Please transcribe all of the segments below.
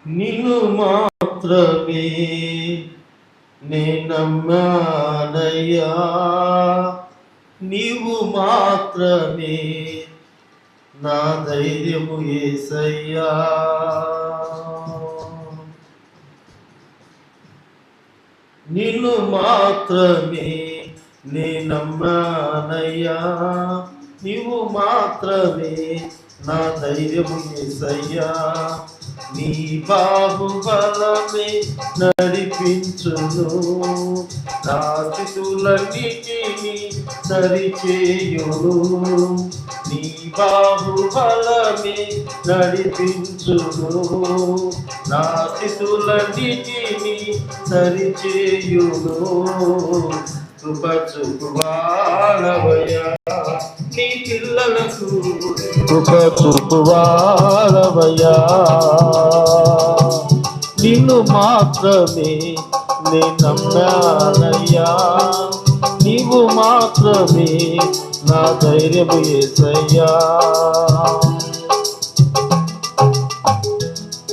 నిన్ను మాత్రమే నమ్మానయ్యా, నీవు మాత్రమే నా ధైర్యము యేసయ్యా. నిన్ను మాత్రమే నమ్మానయ్యా, నీవు మాత్రమే నా ధైర్యము యేసయ్యా. నీ బాహుబలమే నడిపించును, నా స్థితులన్నిటినీ సరిచేయును. నీ బాహుబలమే నడిపించును, నా స్థితులన్నిటినీ సరిచేయును. కృప చూపువాడవయ్యా నీ పిల్లలకు, కృప చూపువాడవయ్యా. నిన్ను మాత్రమే నమ్మానయ్యా, నీవు మాత్రమే నా ధైర్యము యేసయ్యా.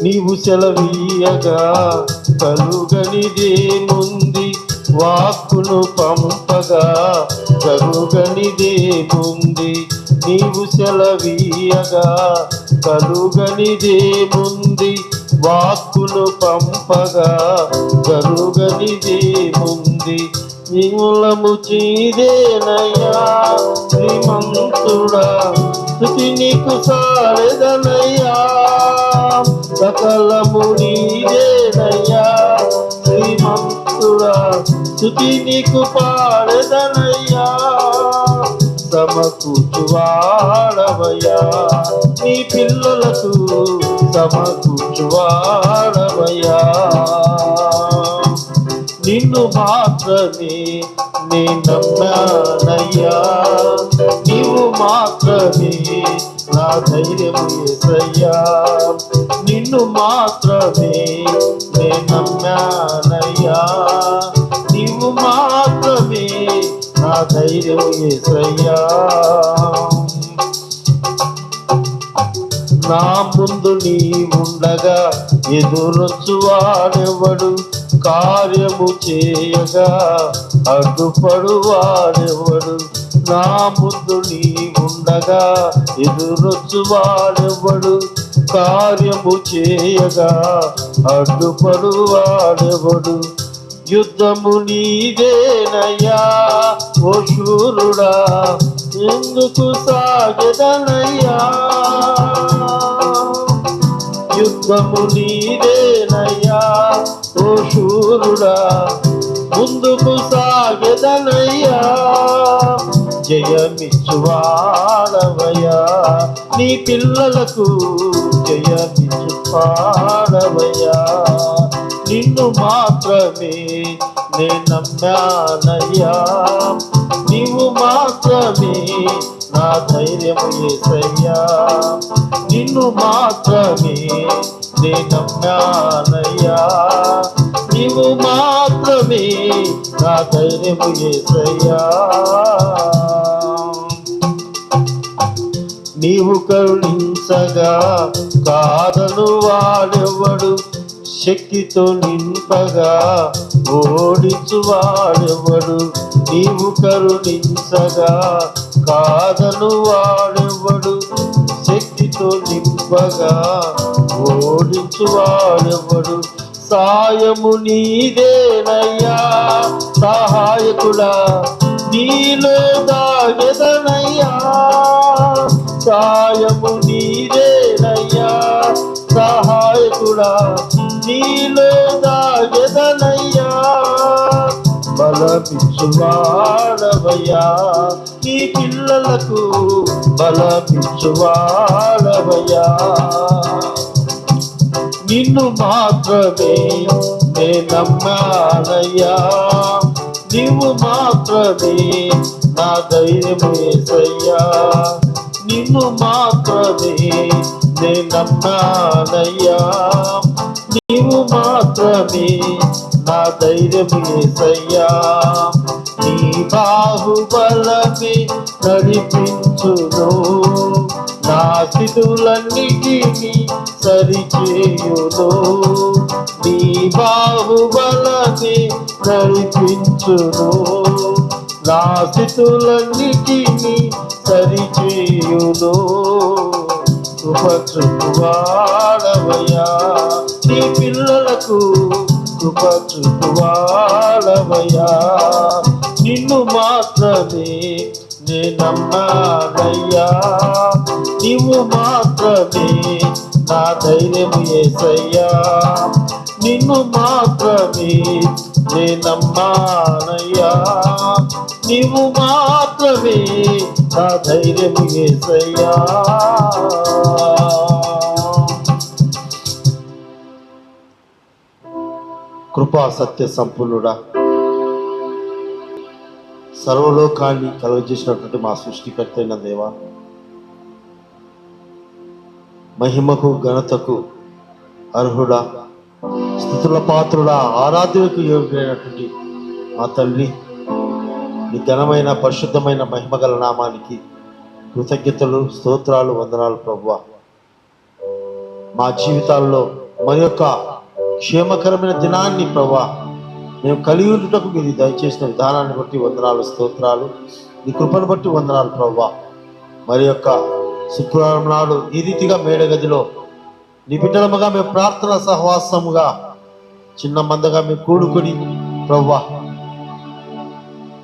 నీవు సెలవీయగా కలుగనిదేముంది, వాక్కును పంపగా జరుగనిదేముంది. నీవు సెలవీయగా కలుగనిదేముంది, వాక్కును పంపగా జరుగనిదేముంది. మూలము చీదేనయ్యా శ్రీమంతుడా, స్తుతి నీకు సారెదనయ్యా. సకలము నీదేనయ్యా శ్రీమంతుడా, స్తుతి నీకు పాడెదనయ్యా. సమకూర్చువాడవయ్యా నీ పిల్లలకు, సమకూర్చువాడవయ్యా. నిన్ను మాత్రమే నమ్మానయ్యా, నీవు మాత్రమే నా ధైర్యము యేసయ్యా. నిన్ను మాత్రమే నమ్మానయ్యా, నీవు మాత్రమే నా ధైర్యము యేసయ్యా. నా ముందు నీ ఉండగా ఎదురొచ్చువాడెవడు, కార్యము చేయగా అడ్డుపడువాడెవడు. నా ముందు నీ ఉండగా ఎదురొచ్చువాడెవడు, కార్యము చేయగా అడ్డుపడువాడెవడు. యుద్ధము నీదేనయ్యా ఓ శూరుడా, ఎందుకు సాగెదనయ్యా. యుద్ధము నీదేనయ్యా ఓ శూరుడా, ముందుకు సాగెదనయ్యా. జయమిచ్చువాడవయ్యా నీ పిల్లలకు, జయమిచ్చువాడవయ్యా. నిన్ను మాత్రమే నమ్మానయ్యా, నీవు మాత్రమే నా ధైర్యము యేసయ్యా. నిన్ను మాత్రమే నమ్మానయ్యా, నీవు మాత్రమే నా ధైర్యము యేసయ్యా. నీవు కరుణించగా కాదను వాడెవడు, శక్తితో నింపగా ఓడించువాడెవడు. నీవు కరుణించగా కాదను వాడెవడు, శక్తితో నింపగా ఓడించువాడెవడు. సాయము నీదేనయ్యా సహాయకుడా, నీలో దాగెదనయ్యా. సాయము నీదేనయ్యా సహాయకుడా, నీలో దాగెదనయ్యా. బలమిచ్చువాడవయ్యా నీ పిల్లలకు, బలమిచ్చువాడవయ్యా. నిన్ను మాత్రమే నమ్మానయ్యా, నీవు మాత్రమే నా ధైర్యము యేసయ్యా. నిన్ను మాత్రమే నమ్మానయ్యా, నీవు మాత్రమే నా ధైర్యము యేసయ్యా. నీ బాహుబలమే నడిపించును, నా స్థితులన్నిటినీ సరిచేయును. నీ బాహుబలమే నడిపించును, నా స్థితులన్నిటినీ సరిచేయును. కృప చూపువాడవయ్యా, నీ పిల్లలకు కృప చూపువాడవయ్యా. నిన్ను మాత్రమే నే నమ్మానయ్యా, నీవు మాత్రమే నా ధైర్యము యేసయ్యా. నిన్ను మాత్రమే నే నమ్మానయ్యా, నీవు మాత్రమే నా ధైర్యము యేసయ్యా. కృపా సత్య సంపూర్ణుడా, సర్వలోకాన్ని కలుగజేసినటువంటి మా సృష్టికర్త అయిన దేవా, మహిమకు ఘనతకు అర్హుడా, స్తుతుల పాత్రుడా, ఆరాధ్యులకు యోగ్యుడైనటువంటి మా తండ్రి, నీ ఘనమైన పరిశుద్ధమైన మహిమగల నామానికి కృతజ్ఞతలు, స్తోత్రాలు, వందనాలు ప్రభువా. మా జీవితాల్లో మరి యొక్క క్షేమకరమైన దినాన్ని ప్రభువా మేము కలిగి ఉండుటకు మీరు దయచేసిన విధానాన్ని బట్టి వందనాలు, స్తోత్రాలు. నీ కృపను బట్టి వందనాలు ప్రభువా. మరి యొక్క శుక్రవారం నాడు ఈ రీతిగా మేడగదిలో నీ బిడ్డలముగా మేము ప్రార్థన సహవాసముగా చిన్న మందగా మేము కూడుకొని ప్రభువా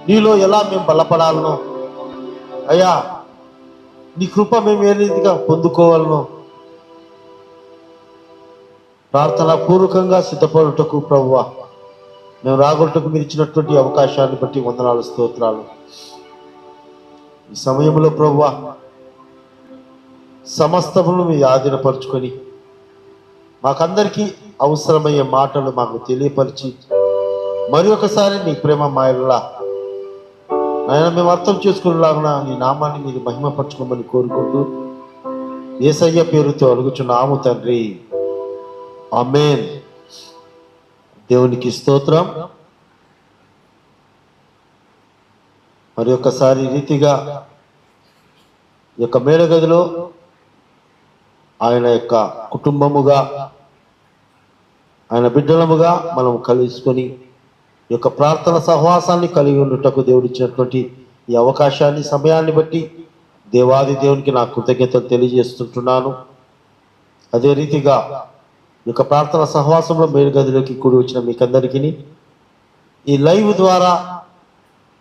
నీలో ఎలా మేము బలపడాలనో అయ్యా, నీ కృప మేము ఏ రీతిగా పొందుకోవాలనో ప్రార్థన పూర్వకంగా సిద్ధపడుటకు ప్రభువా మేము రాగొట్టుకు మీరు ఇచ్చినటువంటి అవకాశాన్ని బట్టి వందనాలు, స్తోత్రాలు. ఈ సమయంలో ప్రభువా సమస్తమును మీ ఆధీనపరుచుకొని మాకందరికీ అవసరమయ్యే మాటలు మాకు తెలియపరిచి మరి ఒకసారి నీ ప్రేమ మాయలా ఆయన మేము అర్థం చేసుకునేలాగా నీ నామాన్ని మీరు మహిమపరచుకోమని కోరుకుంటూ యేసయ్య పేరుతో అడుగుచున్నాము తండ్రి, ఆమేన్. దేవునికి స్తోత్రం. మరి ఒకసారి రీతిగా ఈ యొక్క మేడగదిలో ఆయన యొక్క కుటుంబముగా ఆయన బిడ్డలముగా మనం కలుసుకొని ఈ యొక్క ప్రార్థన సహవాసాన్ని కలిగి ఉండుటకు దేవుడిచ్చినటువంటి ఈ అవకాశాన్ని, సమయాన్ని బట్టి దేవాది దేవునికి నా కృతజ్ఞతలు తెలియజేస్తుంటున్నాను. అదే రీతిగా ఈ యొక్క ప్రార్థన సహవాసంలో మేలుగదిలోకి కూడి వచ్చిన మీకందరికీ, ఈ లైవ్ ద్వారా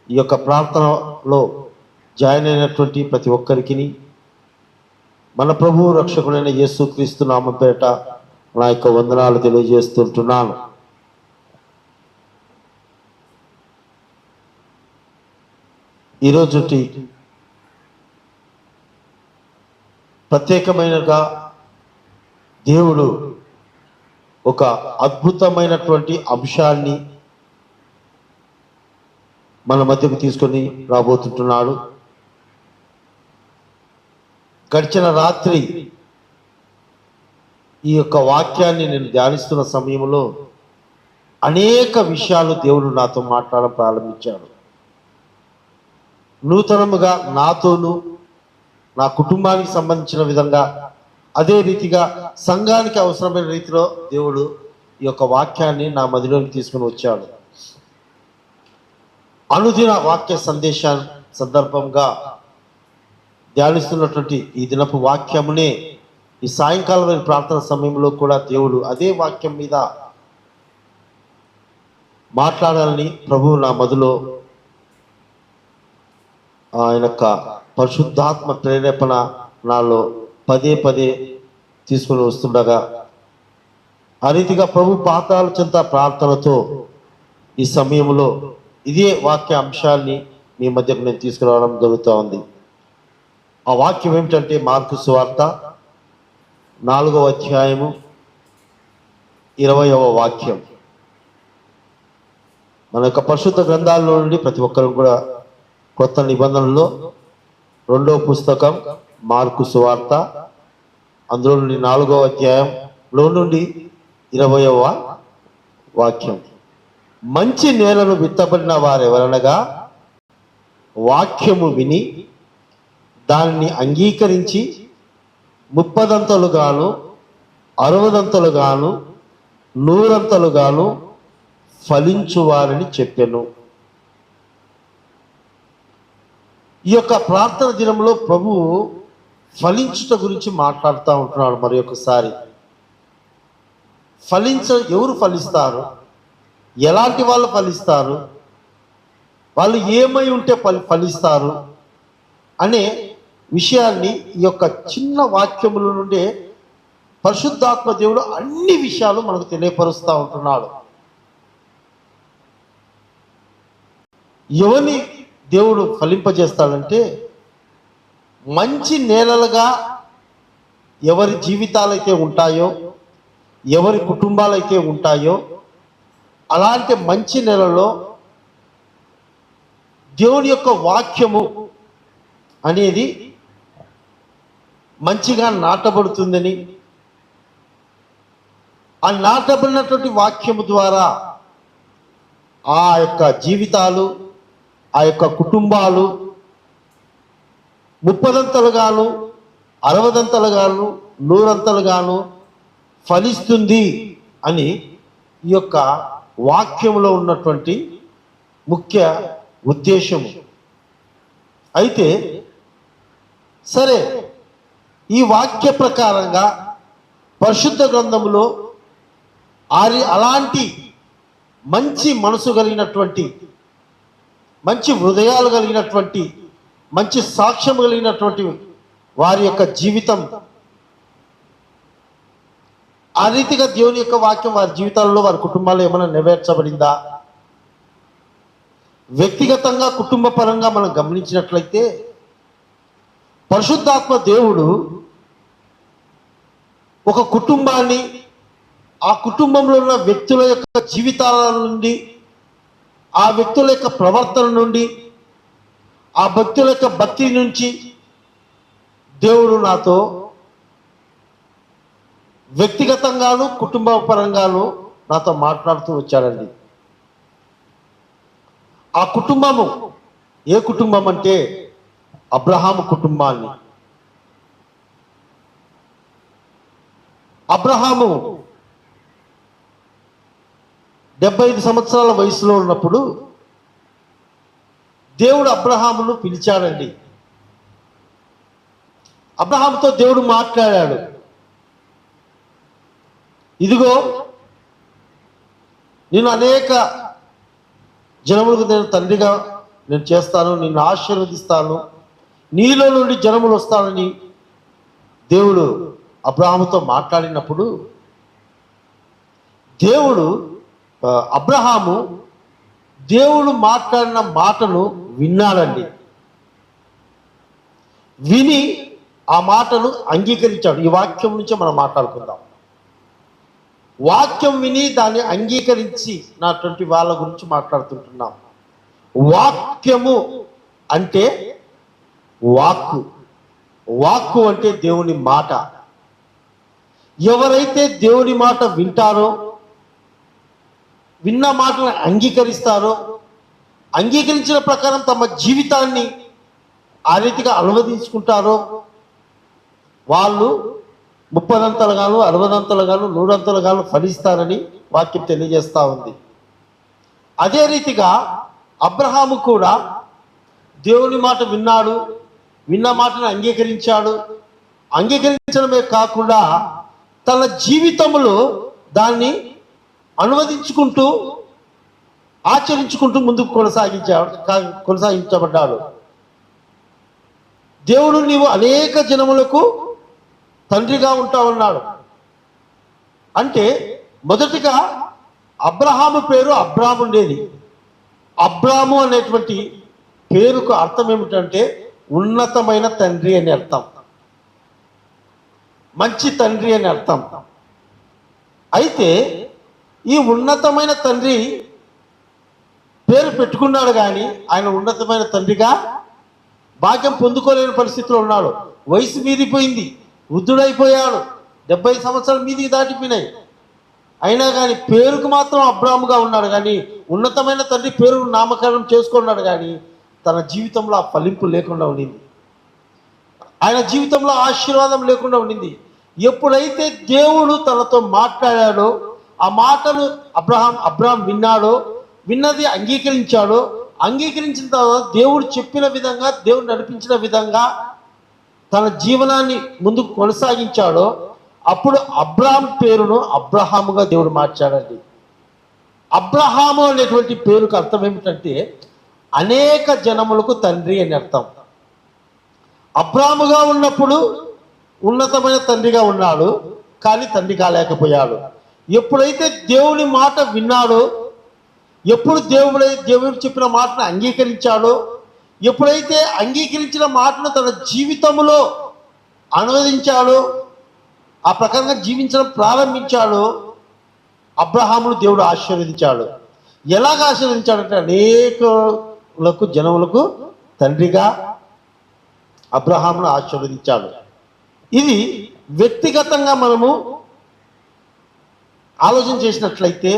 ఈ యొక్క ప్రార్థనలో జాయిన్ అయినటువంటి ప్రతి ఒక్కరికి మన ప్రభువు రక్షకుడైన యేసుక్రీస్తు నామం పేట నా యొక్క వందనాలు తెలియజేస్తుంటున్నాను. ఈరోజు ప్రత్యేకమైనగా దేవుడు ఒక అద్భుతమైనటువంటి అంశాన్ని మన మధ్యకు తీసుకొని రాబోతుంటున్నాడు. గడిచిన రాత్రి ఈ యొక్క వాక్యాన్ని నేను ధ్యానిస్తున్న సమయంలో అనేక విషయాలు దేవుడు నాతో మాట్లాడడం ప్రారంభించాడు. నూతనముగా నాతోనూ నా కుటుంబానికి సంబంధించిన విధంగా, అదే రీతిగా సంఘానికి అవసరమైన రీతిలో దేవుడు ఈ యొక్క వాక్యాన్ని నా మదిలోకి తీసుకుని వచ్చాడు. అనుదిన వాక్య సందేశం సందర్భంగా ధ్యానిస్తున్నటువంటి ఈ దినపు వాక్యమునే ఈ సాయంకాలం ప్రార్థన సమయంలో కూడా దేవుడు అదే వాక్యం మీద మాట్లాడాలని ప్రభువు నా మదిలో ఆయన యొక్క పరిశుద్ధాత్మ ప్రేరేపణ నాలో పదే పదే తీసుకుని వస్తుండగా, ఆ రీతిగా ప్రభు పాతాల చెంత ప్రార్థనతో ఈ సమయంలో ఇదే వాక్య అంశాన్ని మీ మధ్యకు నేను తీసుకురావడం జరుగుతూ ఉంది. ఆ వాక్యం ఏమిటంటే మార్కు సువార్త 4వ అధ్యాయము 20వ వాక్యం. మన యొక్క పరిశుద్ధ గ్రంథాల్లో నుండి ప్రతి ఒక్కరు కూడా కొత్త నిబంధనలో 2వ పుస్తకం మార్కు సువార్త, అందులో నుండి 4వ అధ్యాయంలో నుండి 20వ వాక్యం. మంచి నేలను విత్తబడిన వారెవరనగా వాక్యము విని దానిని అంగీకరించి 30 60 100 ఫలించువారని చెప్పెను. ఈ యొక్క ప్రార్థన దినంలో ప్రభువు ఫలించుట గురించి మాట్లాడుతూ ఉంటున్నాడు. మరి ఒకసారి ఎవరు ఫలిస్తారు, ఎలాంటి వాళ్ళు ఫలిస్తారు, వాళ్ళు ఏమై ఉంటే ఫలిస్తారు అనే విషయాన్ని ఈ యొక్క చిన్న వాక్యముల నుండే పరిశుద్ధాత్మ దేవుడు అన్ని విషయాలు మనకు తెలియపరుస్తూ ఉంటున్నాడు. ఎవరిని దేవుడు ఫలింపజేస్తాడంటే, మంచి నేలలుగా ఎవరి జీవితాలైతే ఉంటాయో, ఎవరి కుటుంబాలైతే ఉంటాయో, అలాంటి మంచి నేలలో దేవుని యొక్క వాక్యము అనేది మంచిగా నాటబడుతుందని, ఆ నాటబడినటువంటి వాక్యము ద్వారా ఆ యొక్క జీవితాలు, ఆ యొక్క కుటుంబాలు 30 60 100 ఫలిస్తుంది అని ఈ యొక్క వాక్యంలో ఉన్నటువంటి ముఖ్య ఉద్దేశము. అయితే సరే, ఈ వాక్య ప్రకారంగా పరిశుద్ధ గ్రంథములో అలాంటి మంచి మనసు కలిగినటువంటి, మంచి హృదయాలు కలిగినటువంటి, మంచి సాక్ష్యం కలిగినటువంటి వారి యొక్క జీవితం, ఆ రీతిగా దేవుని యొక్క వాక్యం వారి జీవితాల్లో, వారి కుటుంబాల్లో ఏమైనా నెరవేర్చబడిందా? వ్యక్తిగతంగా, కుటుంబ పరంగా మనం గమనించినట్లయితే పరిశుద్ధాత్మ దేవుడు ఒక కుటుంబాన్ని, ఆ కుటుంబంలో ఉన్న వ్యక్తుల యొక్క జీవితాల నుండి, ఆ వ్యక్తుల యొక్క ప్రవర్తన నుండి, ఆ భక్తుల యొక్క భక్తి నుంచి దేవుడు నాతో వ్యక్తిగతంగాను కుటుంబ పరంగాను నాతో మాట్లాడుతూ వచ్చాడండి. ఆ కుటుంబము ఏ కుటుంబం అంటే అబ్రహాము కుటుంబాన్ని. అబ్రహాము 75 సంవత్సరాల వయసులో ఉన్నప్పుడు దేవుడు అబ్రహామును పిలిచాడండి. అబ్రహాముతో దేవుడు మాట్లాడాడు. ఇదిగో, నేను అనేక జనములకు నేను తండ్రిగా నేను చేస్తాను, నిన్ను ఆశీర్వదిస్తాను, నీలో నుండి జనములు వస్తానని దేవుడు అబ్రహాముతో మాట్లాడినప్పుడు అబ్రహాము దేవుడు మాట్లాడిన మాటను విన్నాడండి. విని ఆ మాటను అంగీకరించాడు. ఈ వాక్యం నుంచే మనం మాట్లాడుకుందాం. వాక్యం విని దాన్ని అంగీకరించి నాటువంటి వాళ్ళ గురించి మాట్లాడుతుంటున్నాం. వాక్యము అంటే వాక్కు అంటే దేవుని మాట. ఎవరైతే దేవుని మాట వింటారో, విన్న మాటను అంగీకరిస్తారో, అంగీకరించిన ప్రకారం తమ జీవితాన్ని ఆ రీతిగా అనువదించుకుంటారో, వాళ్ళు 30 60 100 ఫలిస్తారని వాక్యం తెలియజేస్తూ ఉంది. అదే రీతిగా అబ్రహాము కూడా దేవుని మాట విన్నాడు, విన్న మాటను అంగీకరించాడు. అంగీకరించడమే కాకుండా తన జీవితంలో దాన్ని అనువదించుకుంటూ, ఆచరించుకుంటూ ముందుకు కొనసాగించబడ్డాడు. దేవుడు నీవు అనేక జనములకు తండ్రిగా ఉంటావన్నాడు. అంటే మొదటిగా అబ్రహాము పేరు అబ్రాము ఉండేది. అబ్రాము అనేటువంటి పేరుకు అర్థం ఏమిటంటే ఉన్నతమైన తండ్రి అని అర్థం, మంచి తండ్రి అని అర్థం. అయితే ఈ ఉన్నతమైన తండ్రి పేరు పెట్టుకున్నాడు, కానీ ఆయన ఉన్నతమైన తండ్రిగా భాగ్యం పొందుకోలేని పరిస్థితిలో ఉన్నాడు. వయసు మీరిపోయింది, వృద్ధుడైపోయాడు, 70 సంవత్సరాలు మీదికి దాటిపోయినాయి. అయినా కానీ పేరుకు మాత్రం అబ్రాహాముగా ఉన్నాడు, కానీ ఉన్నతమైన తండ్రి పేరు నామకరణం చేసుకున్నాడు, కానీ తన జీవితంలో ఆ ఫలింపు లేకుండా ఉండింది. ఆయన జీవితంలో ఆశీర్వాదం లేకుండా ఉండింది. ఎప్పుడైతే దేవుడు తనతో మాట్లాడాడో, ఆ మాటను అబ్రాహాం విన్నాడో, విన్నది అంగీకరించాడో, అంగీకరించిన తర్వాత దేవుడు చెప్పిన విధంగా, దేవుడు నడిపించిన విధంగా తన జీవనాన్ని ముందుకు కొనసాగించాడో, అప్పుడు అబ్రాహాం పేరును అబ్రహాముగా దేవుడు మార్చాడండి. అబ్రహాము అనేటువంటి పేరుకు అర్థం ఏమిటంటే అనేక జనములకు తండ్రి అని అర్థం. అబ్రాహాముగా ఉన్నప్పుడు ఉన్నతమైన తండ్రిగా ఉన్నాడు, కానీ తండ్రి కాలేకపోయాడు. ఎప్పుడైతే దేవుని మాట విన్నాడో, ఎప్పుడు దేవుడు చెప్పిన మాటను అంగీకరించాడో, ఎప్పుడైతే అంగీకరించిన మాటను తన జీవితంలో అనువదించాడో, ఆ ప్రకారంగా జీవించడం ప్రారంభించాడో, అబ్రహామును దేవుడు ఆశీర్వదించాడు. ఎలాగ ఆశీర్వదించాడంటే అనేకులకు జనములకు తండ్రిగా అబ్రహామును ఆశీర్వదించాడు. ఇది వ్యక్తిగతంగా మనము ఆలోచన చేసినట్లయితే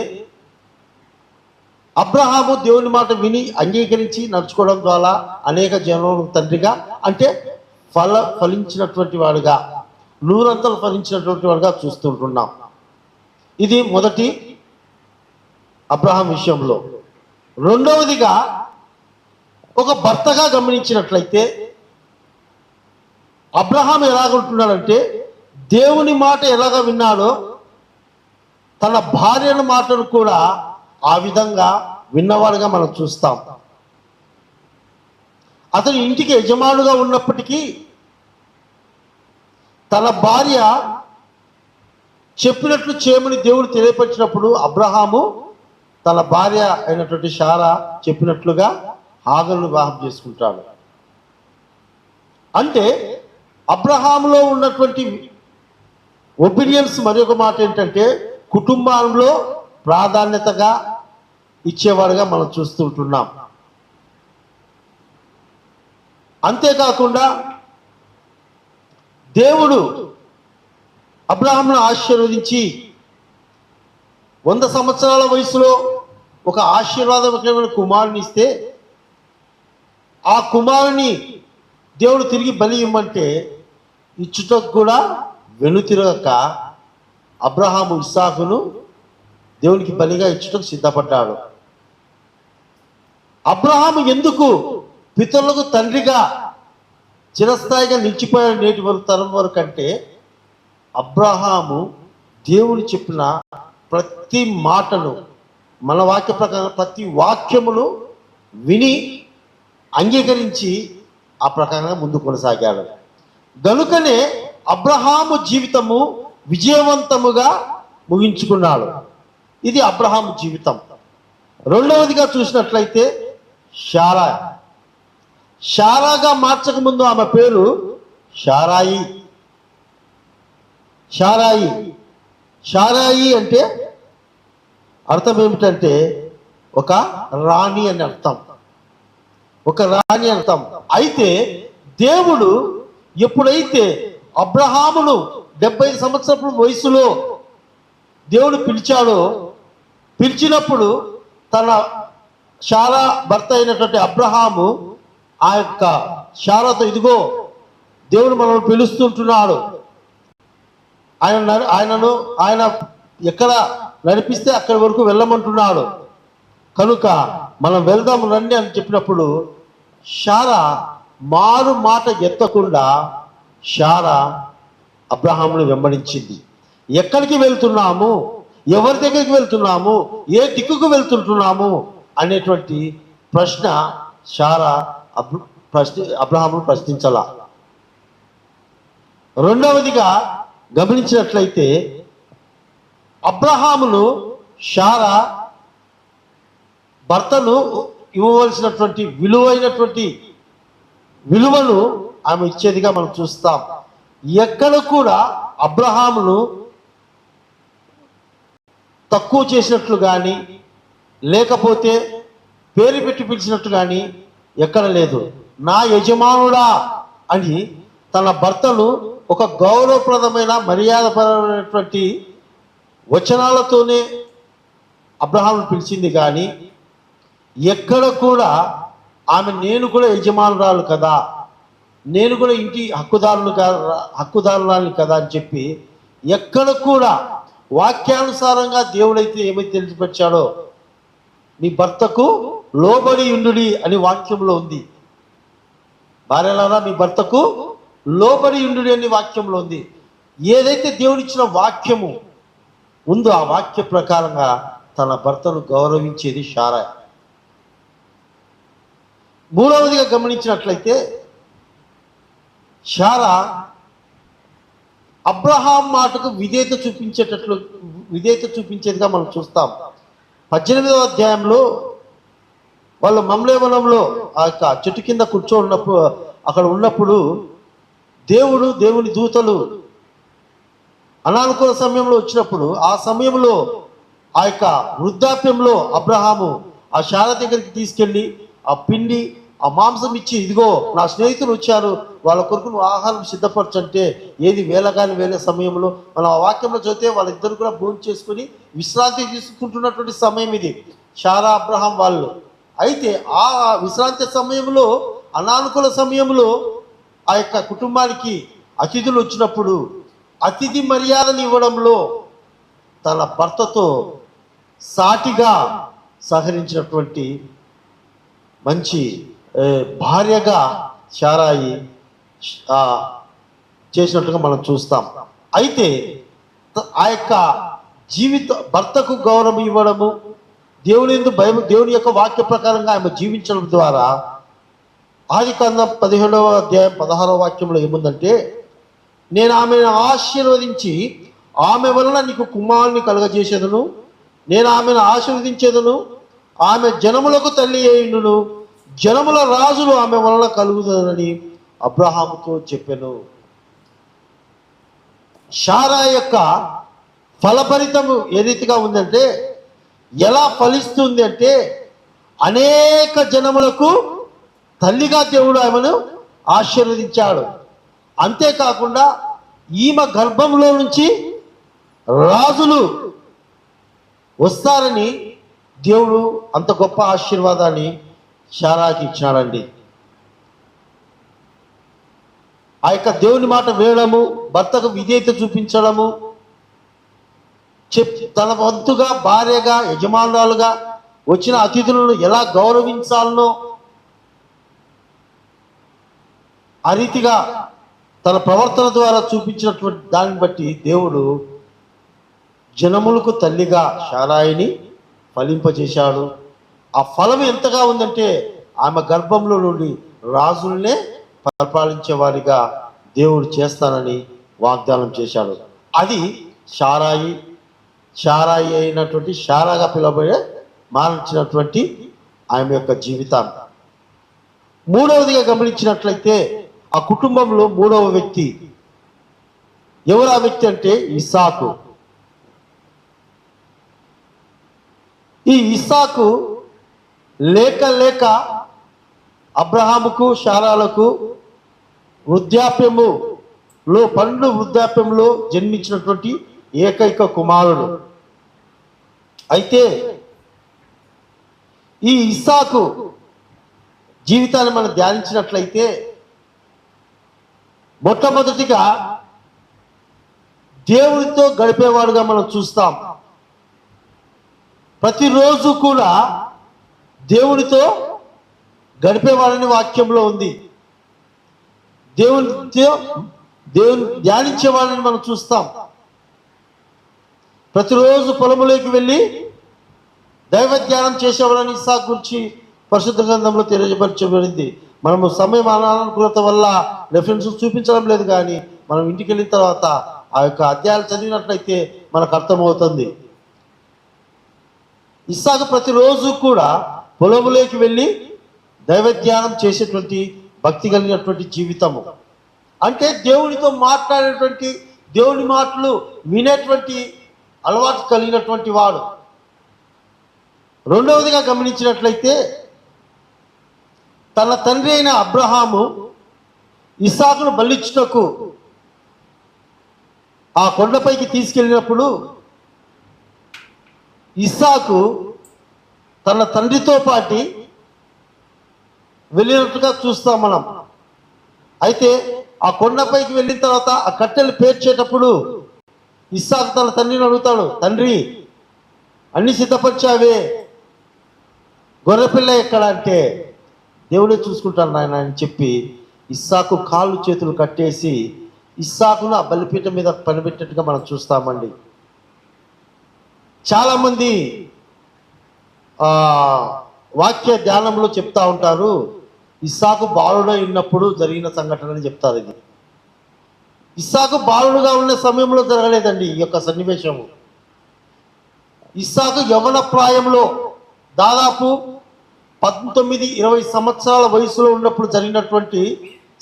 అబ్రహాము దేవుని మాట విని అంగీకరించి నడుచుకోవడం ద్వారా అనేక జనములకు తండ్రిగా, అంటే ఫలించినటువంటి వాడుగా, నూరంతలు ఫలించినటువంటి వాడుగా చూస్తుంటున్నాం. ఇది మొదటి అబ్రహాం విషయంలో. రెండవదిగా ఒక భర్తగా గమనించినట్లయితే అబ్రహాం ఎలాగుంటున్నాడంటే దేవుని మాట ఎలాగ విన్నాడో తన భార్యల మాటను కూడా ఆ విధంగా విన్నవాడుగా మనం చూస్తాం. అతను ఇంటికి యజమానుగా ఉన్నప్పటికీ తన భార్య చెప్పినట్లు చేయమని దేవుడు తెలియపరిచినప్పుడు అబ్రహాము తన భార్య అయినటువంటి శారా చెప్పినట్లుగా హాగరును వివాహం చేసుకుంటాడు. అంటే అబ్రహాములో ఉన్నటువంటి ఒబీడియన్స్ మరి ఒక మాట ఏంటంటే కుటుంబంలో ప్రాధాన్యతగా ఇచ్చేవాడుగా మనం చూస్తుంటున్నాం. అంతేకాకుండా దేవుడు అబ్రహామును ఆశీర్వదించి 100 సంవత్సరాల వయసులో ఒక ఆశీర్వాదకరమైన కుమారుని ఇస్తే, ఆ కుమారుని దేవుడు తిరిగి బలి ఇవ్వమంటే ఇచ్చుటకు కూడా వెనుతిరగక అబ్రహాము ఇస్సాకును దేవునికి బలిగా ఇచ్చుటకు సిద్ధపడ్డాడు. అబ్రహాము ఎందుకు పితరులకు తండ్రిగా చిరస్థాయిగా నిలిచిపోయాడు నేటి వరకు తరం వరకు అంటే, అబ్రహాము దేవుడు చెప్పిన ప్రతి మాటను, మన వాక్య ప్రకారం ప్రతి వాక్యమును విని అంగీకరించి ఆ ప్రకారంగా ముందు కొనసాగాడు. గనుకనే అబ్రహాము జీవితము విజయవంతముగా ముగించుకున్నాడు. ఇది అబ్రహాము జీవితం. రెండవదిగా చూసినట్లయితే శారాగా మార్చక ముందు ఆమె పేరు శారాయి. శారాయి అంటే అర్థం ఏమిటంటే ఒక రాణి అని అర్థం, ఒక రాణి అర్థం. అయితే దేవుడు ఎప్పుడైతే అబ్రహామును 70 సంవత్సరాల వయసులో దేవుడు పిలిచినప్పుడు తన శారా భర్త అయినటువంటి అబ్రహాము ఆ యొక్క శారాతో, ఇదిగో దేవుడు మనల్ని పిలుస్తుంటున్నాడు, ఆయన ఎక్కడ నడిపిస్తే అక్కడి వరకు వెళ్ళమంటున్నాడు, కనుక మనం వెళ్దాం రండి అని చెప్పినప్పుడు శారా మారు మాట ఎత్తకుండా శారా అబ్రహామును వెంబడించింది. ఎక్కడికి వెళ్తున్నాము, ఎవరి దగ్గరికి వెళ్తున్నాము, ఏ దిక్కుకు వెళ్తుంటున్నాము అనేటువంటి ప్రశ్న శారా అబ్రహామును ప్రశ్నించాల. రెండవదిగా గమనించినట్లయితే అబ్రహామును శారా భర్తను ఇవ్వవలసినటువంటి విలువను ఆమె ఇచ్చేదిగా మనం చూస్తాం. ఎక్కడ కూడా అబ్రహామును తక్కువ చేసినట్లు కానీ, లేకపోతే పేరు పెట్టి పిలిచినట్టు కానీ ఎక్కడ లేదు. నా యజమానుడా అని తన భర్తను ఒక గౌరవప్రదమైన మర్యాదపరమైనటువంటి వచనాలతోనే అబ్రహామును పిలిచింది కానీ ఎక్కడ కూడా ఆమె నేను కూడా యజమానురాలు కదా, నేను కూడా ఇంటి హక్కుదారురాలు కదా అని చెప్పి ఎక్కడ కూడా వాక్యానుసారంగా దేవుడైతే ఏమైతే తెలిసిపెచ్చాడో నీ భర్తకు లోబడి ఉండుడి అని వాక్యంలో ఉంది. భార్యలారా మీ భర్తకు లోబడి ఉండుడి అని వాక్యంలో ఉంది. ఏదైతే దేవుడిచ్చిన వాక్యము ఉందో ఆ వాక్య ప్రకారంగా తన భర్తను గౌరవించేది శారా. మూడవదిగా గమనించినట్లయితే శారా అబ్రహాం మాటకు విధేయత చూపించేదిగా మనం చూస్తాం. 18వ అధ్యాయంలో వాళ్ళు మమ్లేవనంలో ఆ యొక్క చెట్టు కింద కూర్చోన్నప్పుడు అక్కడ ఉన్నప్పుడు దేవుని దూతలు అనానుకూల సమయంలో వచ్చినప్పుడు ఆ సమయంలో ఆ యొక్క వృద్ధాప్యంలో అబ్రహాము ఆ శారా దగ్గరికి తీసుకెళ్ళి ఆ పిండి ఆ మాంసం ఇచ్చి, ఇదిగో నా స్నేహితులు వచ్చారు, వాళ్ళ కొరకు నువ్వు ఆహారం సిద్ధపరచంటే ఏది వేళ సమయంలో మనం ఆ వాక్యంలో చదివితే వాళ్ళిద్దరు కూడా భోజనం చేసుకుని విశ్రాంతి తీసుకుంటున్నటువంటి సమయం ఇది శారా అబ్రహాం వాళ్ళు. అయితే ఆ విశ్రాంతి సమయంలో అనానుకూల సమయంలో ఆ యొక్క కుటుంబానికి అతిథులు వచ్చినప్పుడు అతిథి మర్యాదలు ఇవ్వడంలో తన భర్తతో సాటిగా సహకరించినటువంటి మంచి భార్యగా శారాయి చేసినట్టుగా మనం చూస్తాం. అయితే ఆ యొక్క భర్తకు గౌరవం ఇవ్వడము, దేవుని యొక్క వాక్య ప్రకారంగా ఆమె జీవించడం ద్వారా ఆదికాండం 17వ అధ్యాయం 16వ వాక్యంలో ఏముందంటే, నేను ఆమెను ఆశీర్వదించి ఆమె వలన నీకు కుమారుని కలుగజేసేదను, నేను ఆమెను ఆశీర్వదించేదను, ఆమె జనములకు తల్లి అయ్యుండును, జనముల రాజులు ఆమె వలన కలుగుతుందని అబ్రహాముతో చెప్పెను. శారా యొక్క ఫలభరితము ఏ రీతిగా ఉందంటే, ఎలా ఫలిస్తుంది అంటే అనేక జనములకు తల్లిగా దేవుడు ఆమెను ఆశీర్వదించాడు. అంతేకాకుండా ఈమె గర్భంలో నుంచి రాజులు వస్తారని దేవుడు అంత గొప్ప ఆశీర్వాదాన్ని శారాకి ఇచ్చాడండి. ఆ యొక్క దేవుని మాట వినడము, భర్తకు విధేయత చూపించడము, తన వంతుగా భార్యగా యజమానురాలుగా వచ్చిన అతిథులను ఎలా గౌరవించాలనో ఆ రీతిగా తన ప్రవర్తన ద్వారా చూపించినటువంటి దాన్ని బట్టి దేవుడు జనములకు తల్లిగా శారాయిని ఫలింపజేశాడు. ఆ ఫలం ఎంతగా ఉందంటే ఆమె గర్భంలో నుండి రాజులనే పరిపాలించే వారిగా దేవుడు చేస్తానని వాగ్దానం చేశాడు. అది శారాయి అయినటువంటి శారాగా పిలువబడే మారించినటువంటి ఆమె యొక్క జీవితాన్ని. మూడవదిగా గమనించినట్లయితే ఆ కుటుంబంలో మూడవ వ్యక్తి ఎవరు? ఆ వ్యక్తి అంటే ఇస్సాకు. ఈ ఇస్సాకు లేక అబ్రహాముకు శారాలకు వృద్ధాప్యంలో జన్మించినటువంటి ఏకైక కుమారుడు. అయితే ఈ ఇస్సాకు జీవితాన్ని మనం ధ్యానించినట్లయితే మొట్టమొదటిగా దేవుడితో గడిపేవాడుగా మనం చూస్తాం. ప్రతిరోజు కూడా దేవుడితో గడిపేవాడని వాక్యంలో ఉంది. దేవుని ధ్యానించేవాడని మనం చూస్తాం. ప్రతిరోజు పొలములోకి వెళ్ళి దైవ ధ్యానం చేసేవాడని ఇస్సాకు గురించి పరిశుద్ధ గ్రంథంలో తెలియజపరచబడింది. మనము సమయం అనానుకూలత వల్ల రెఫరెన్స్ చూపించడం లేదు, కానీ మనం ఇంటికి వెళ్ళిన తర్వాత ఆ యొక్క అధ్యాయాలు చదివినట్లయితే మనకు అర్థమవుతుంది. ఇస్సాకు ప్రతిరోజు కూడా పొలములోకి వెళ్ళి దైవ ధ్యానం చేసేటువంటి భక్తి కలిగినటువంటి జీవితము. అంటే దేవునితో మాట్లాడేటువంటి, దేవుని మాటలు వినేటువంటి అలవాటు కలిగినటువంటి వాడు. రెండవదిగా గమనించినట్లయితే తన తండ్రి అయిన అబ్రహాము ఇస్సాకును బలిచ్చుటకు ఆ కొండపైకి తీసుకెళ్ళినప్పుడు ఇస్సాకు తన తండ్రితో పాటి వెళ్ళినట్టుగా చూస్తాం మనం. అయితే ఆ కొండపైకి వెళ్ళిన తర్వాత ఆ కట్టెలు పేర్చేటప్పుడు ఇస్సాకు తన తండ్రిని అడుగుతాడు, తండ్రి అన్ని సిద్ధపరిచావే, గొర్రెపిల్ల ఎక్కడ అంటే, దేవుడే చూసుకుంటాను నాయన అని చెప్పి ఇస్సాకు కాళ్ళు చేతులు కట్టేసి ఇస్సాకును ఆ బలిపీఠం మీద పనిపెట్టినట్టుగా మనం చూస్తామండి. చాలామంది వాక్య ధ్యానంలో చెప్తా ఉంటారు, ఇస్సాకు బాలుడై ఉన్నప్పుడు జరిగిన సంఘటన అని చెప్తారు. ఇది ఇస్సాకు బాలుడుగా ఉన్న సమయంలో జరగలేదండి ఈ యొక్క సన్నివేశము. ఇస్సాకు యవ్వన ప్రాయంలో దాదాపు 19-20 సంవత్సరాల వయసులో ఉన్నప్పుడు జరిగినటువంటి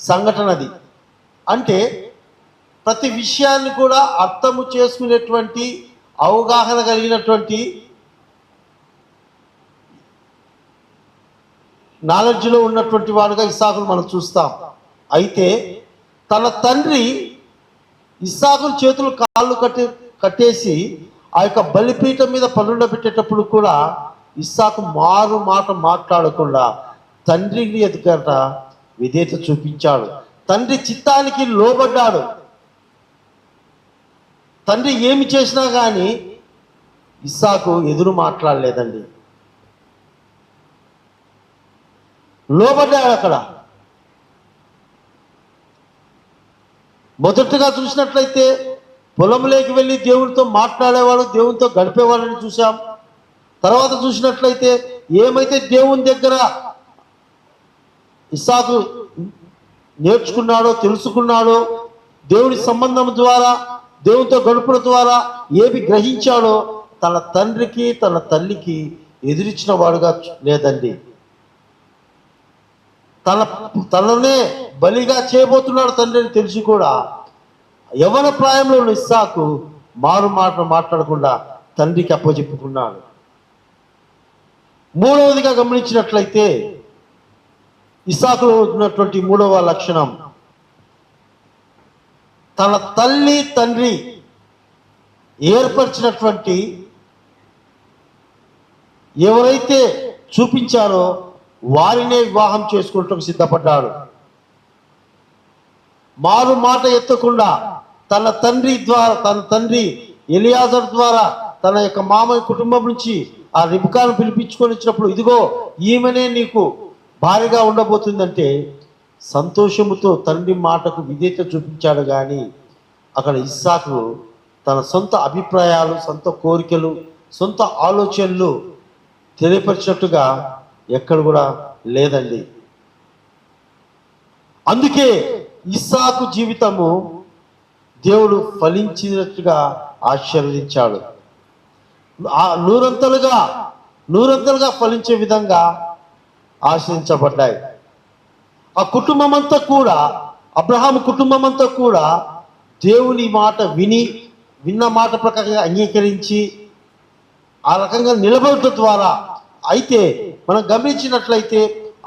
సంఘటన అది. అంటే ప్రతి విషయాన్ని కూడా అర్థము చేసుకునేటువంటి అవగాహన కలిగినటువంటి నాలెడ్జ్లో ఉన్నటువంటి వాడుగా ఇస్సాకును మనం చూస్తాం. అయితే తన తండ్రి ఇస్సాకును చేతులు కాళ్ళు కట్టేసి ఆ యొక్క బలిపీఠం మీద పనుండబెట్టేటప్పుడు కూడా ఇస్సాకు మారు మాట మాట్లాడకుండా తండ్రికి ఎదుట విధేయత చూపించాడు. తండ్రి చిత్తానికి లోబడ్డాడు. తండ్రి ఏమి చేసినా కానీ ఇస్సాకు ఎదురు మాట్లాడలేదండి, లోబడ్డాడు. అక్కడ మొదటగా చూసినట్లయితే పొలంలోకి వెళ్ళి దేవునితో మాట్లాడేవాడు, దేవునితో గడిపేవాడని చూసాం. తర్వాత చూసినట్లయితే ఏమైతే దేవుని దగ్గర ఇస్సాకు నేర్చుకున్నాడో, తెలుసుకున్నాడో, దేవుని సంబంధం ద్వారా, దేవునితో గడుపుల ద్వారా ఏమి గ్రహించాడో తన తండ్రికి తన తల్లికి ఎదిరించిన వాడుగా లేదండి. తననే బలిగా చేయబోతున్నాడు తండ్రి అని తెలిసి కూడా యవ్వన ప్రాయంలో ఉన్న ఇస్సాకు మారు మాట మాట్లాడకుండా తండ్రికి అప్పచెప్పుకున్నాడు. మూడవదిగా గమనించినట్లయితే ఇస్సాకులో ఉన్నటువంటి మూడవ లక్షణం, తన తల్లి తండ్రి ఏర్పరిచినటువంటి ఎవరైతే చూపించారో వారినే వివాహం చేసుకుంటూ సిద్ధపడ్డాడు. మారు మాట ఎత్తకుండా తన తండ్రి ఎలియాజర్ ద్వారా తన యొక్క మామయ్య కుటుంబం నుంచి ఆ రిబ్కాను పిలిపించుకొని వచ్చినప్పుడు, ఇదిగో ఈమెనే నీకు భార్యగా ఉండబోతుందంటే సంతోషముతో తండ్రి మాటకు విధేయత చూపించాడు. కానీ అక్కడ ఇస్సాకు తన సొంత అభిప్రాయాలు, సొంత కోరికలు, సొంత ఆలోచనలు తెలియపరిచినట్టుగా ఎక్కడ కూడా లేదండి. అందుకే ఇస్సాకు జీవితము దేవుడు ఫలించినట్టుగా ఆశీర్వదించాడు. నూరంతలుగా ఫలించే విధంగా ఆశీర్వదించబడ్డాయి. ఆ కుటుంబం అంతా కూడా, అబ్రహాము కుటుంబం అంతా కూడా దేవుని మాట విన్న మాట ప్రకారంగా అంగీకరించి ఆ రకంగా నిలబడటం ద్వారా, అయితే మనం గమనించినట్లయితే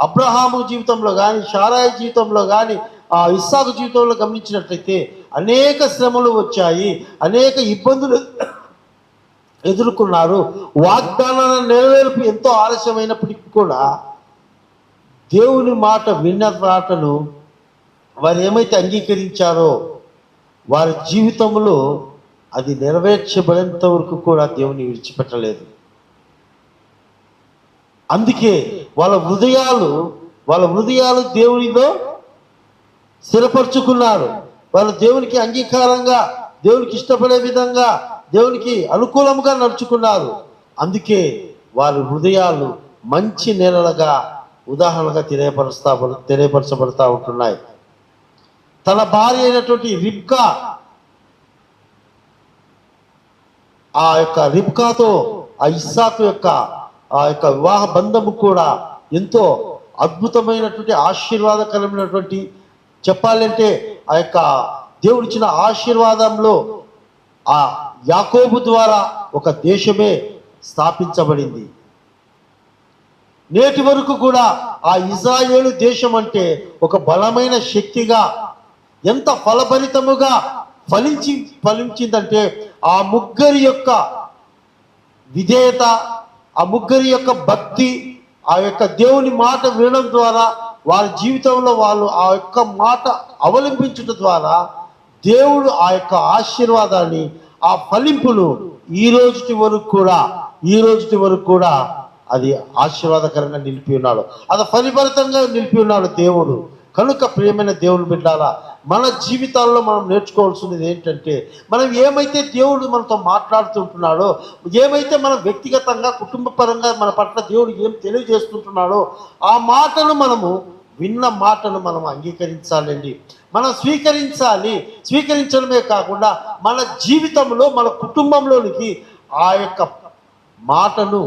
అబ్రహాము జీవితంలో కానీ, శారాయి జీవితంలో కానీ, ఆ ఇస్సాకు జీవితంలో గమనించినట్లయితే అనేక శ్రమలు వచ్చాయి, అనేక ఇబ్బందులు ఎదుర్కొన్నారు. వాగ్దానాల నెరవేర్పు ఎంతో ఆలస్యమైనప్పటికీ కూడా దేవుని మాట విన్న మాటను వారు ఏమైతే అంగీకరించారో వారి జీవితంలో అది నెరవేర్చబడేంత వరకు కూడా దేవుని విడిచిపెట్టలేదు. అందుకే వాళ్ళ హృదయాలు దేవునిలో స్థిరపరుచుకున్నారు. వాళ్ళు దేవునికి అంగీకారంగా, దేవునికి ఇష్టపడే విధంగా, దేవునికి అనుకూలంగా నడుచుకున్నారు. అందుకే వారి హృదయాలు మంచి నేలలుగా ఉదాహరణగా తెలియపరచబడతా ఉంటున్నాయి. తన భార్య అయినటువంటి రిబ్కా, ఆ యొక్క రిబ్కాతో ఆ ఇస్సాకు యొక్క ఆ యొక్క వివాహ బంధము కూడా ఎంతో అద్భుతమైనటువంటి ఆశీర్వాదకరమైనటువంటి, చెప్పాలంటే ఆ యొక్క దేవుడిచ్చిన ఆశీర్వాదంలో ఆ యాకోబు ద్వారా ఒక దేశమే స్థాపించబడింది. నేటి వరకు కూడా ఆ ఇజ్రాయేలు దేశం అంటే ఒక బలమైన శక్తిగా ఎంత ఫలభరితముగా ఫలించిందంటే ఆ ముగ్గురి యొక్క విధేయత, ఆ ముగ్గురి యొక్క భక్తి, ఆ యొక్క దేవుని మాట వినడం ద్వారా వారి జీవితంలో వాళ్ళు ఆ యొక్క మాట అవలంబించడం ద్వారా దేవుడు ఆ యొక్క ఆశీర్వాదాన్ని, ఆ ఫలింపును ఈ రోజుటి వరకు కూడా అది ఆశీర్వాదకరంగా నిలిపి ఉన్నాడు. అది ఫలిభరితంగా నిలిపి ఉన్నాడు దేవుడు. కనుక ప్రియమైన దేవుని బిడ్డారా, మన జీవితాల్లో మనం నేర్చుకోవాల్సినది ఏంటంటే, మనం ఏమైతే దేవుడు మనతో మాట్లాడుతుంటున్నాడో, ఏమైతే మనం వ్యక్తిగతంగా కుటుంబ పరంగా మన పట్ల దేవుడు ఏం తెలియజేస్తుంటున్నాడో ఆ మాటను విన్న మాటను మనం అంగీకరించాలండి. మనం స్వీకరించడమే కాకుండా మన జీవితంలో, మన కుటుంబంలోనికి ఆ యొక్క మాటను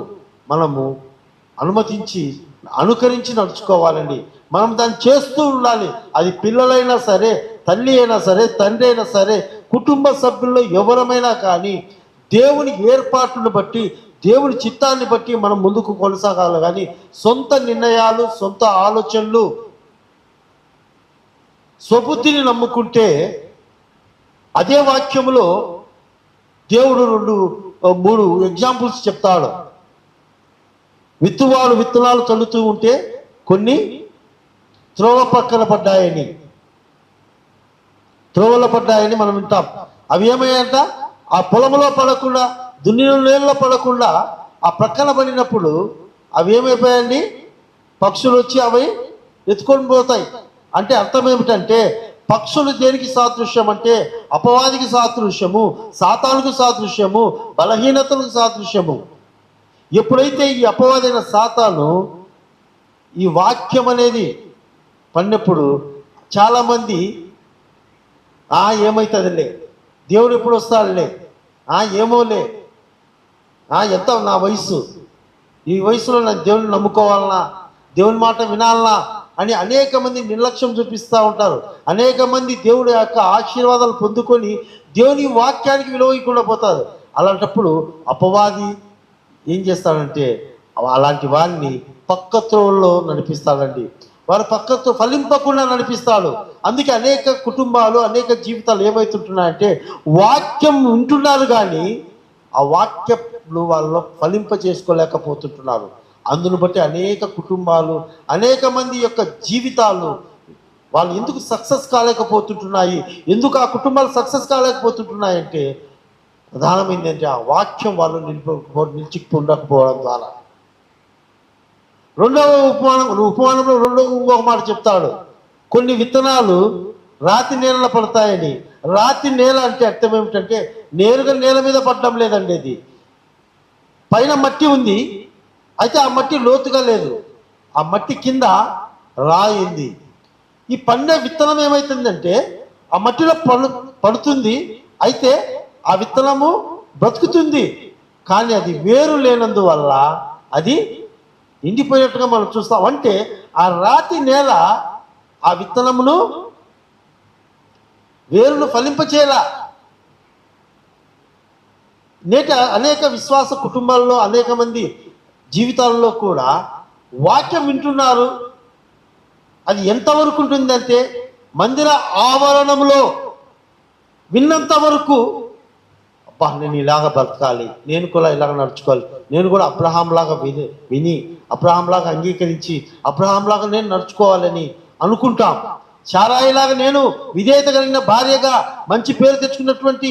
అనుకరించి నడుచుకోవాలండి. మనం దాన్ని చేస్తూ ఉండాలి. అది పిల్లలైనా సరే, తల్లి అయినా సరే, తండ్రి అయినా సరే, కుటుంబ సభ్యుల్లో ఎవరమైనా కానీ దేవుని ఏర్పాటును బట్టి, దేవుని చిత్తాన్ని బట్టి మనం ముందుకు కొనసాగాలి. కానీ సొంత నిర్ణయాలు, సొంత ఆలోచనలు, స్వబుద్ధిని నమ్ముకుంటే అదే వాక్యములో దేవుడు 2-3 ఎగ్జాంపుల్స్ చెప్తాడు. విత్తువాడు విత్తనాలు చల్లుతూ ఉంటే కొన్ని త్రోవ పక్కన పడ్డాయని మనం వింటాం. అవి ఏమయ్యాయంట, ఆ పొలంలో పడకుండా, దున్నిన నీళ్ళలో పడకుండా ఆ ప్రక్కన పడినప్పుడు అవి ఏమైపోయాయండి, పక్షులు వచ్చి అవి ఎత్తుకొని పోతాయి. అంటే అర్థం ఏమిటంటే, పక్షులు దేనికి సాదృశ్యం అంటే అపవాదికి సాదృశ్యము, సాతానుకు సాదృశ్యము, బలహీనతలకు సాదృశ్యము. ఎప్పుడైతే ఈ అపవాదైన సాతాను ఈ వాక్యం అనేది పడినప్పుడు చాలామంది ఏమవుతుందిలే, దేవుడు ఎప్పుడు వస్తాడులే, ఏమోలే, ఎంత నా వయసు, ఈ వయసులో నా దేవుని నమ్ముకోవాలనా, దేవుని మాట వినాలనా అని అనేక మంది నిర్లక్ష్యం చూపిస్తూ ఉంటారు. అనేక మంది దేవుడి యొక్క ఆశీర్వాదాలు పొందుకొని దేవుని వాక్యానికి విలువకుండా పోతారు. అలాంటప్పుడు అపవాది ఏం చేస్తాడంటే అలాంటి వారిని పక్క త్రోవల్లో నడిపిస్తాడండి. వారి పక్కతో ఫలింపకుండా నడిపిస్తాడు. అందుకే అనేక కుటుంబాలు, అనేక జీవితాలు ఏమవుతుంటున్నాయంటే వాక్యం వింటున్నారు కానీ ఆ వాక్యం వాళ్ళు ఫలింప చేసుకోలేకపోతుంటున్నారు. అందును బట్టి అనేక కుటుంబాలు, అనేక మంది యొక్క జీవితాలు వాళ్ళు ఎందుకు సక్సెస్ కాలేకపోతుంటున్నాయి, ఎందుకు ఆ కుటుంబాలు సక్సెస్ కాలేకపోతుంటున్నాయంటే ప్రధానమైంది అంటే ఆ వాక్యం వాళ్ళు నిలిచిపోవడం ద్వారా. రెండవ ఉపమానంలో ఇంకొక మాట చెప్తాడు, కొన్ని విత్తనాలు రాతి నేలలో పడతాయని. రాతి నేల అంటే అర్థం ఏమిటంటే నేరుగా నేల మీద పడడం లేదండి. అది పైన మట్టి ఉంది, అయితే ఆ మట్టి లోతుగా లేదు, ఆ మట్టి కింద రాయి ఉంది. ఈ పండే విత్తనం ఏమవుతుందంటే ఆ మట్టిలో పడుతుంది, అయితే ఆ విత్తనము బ్రతుకుతుంది, కానీ అది వేరు లేనందువల్ల అది ఎండిపోయినట్టుగా మనం చూస్తాం. అంటే ఆ రాతి నేల ఆ విత్తనమును వేరును ఫలింపచేయాల. నేటి అనేక విశ్వాస కుటుంబాల్లో, అనేక మంది జీవితాల్లో కూడా వాక్యం వింటున్నారు. అది ఎంతవరకు ఉంటుందంటే మందిర ఆవరణంలో విన్నంత వరకు, అబ్బా నేను ఇలాగ బ్రతకాలి, నేను కూడా ఇలాగ నడుచుకోవాలి, నేను కూడా అబ్రహాంలాగా విని అబ్రహాంలాగా అంగీకరించి అబ్రహాంలాగా నేను నడుచుకోవాలని అనుకుంటాం. శారాయిలాగా నేను విధేయత కలిగిన భార్యగా, మంచి పేరు తెచ్చుకున్నటువంటి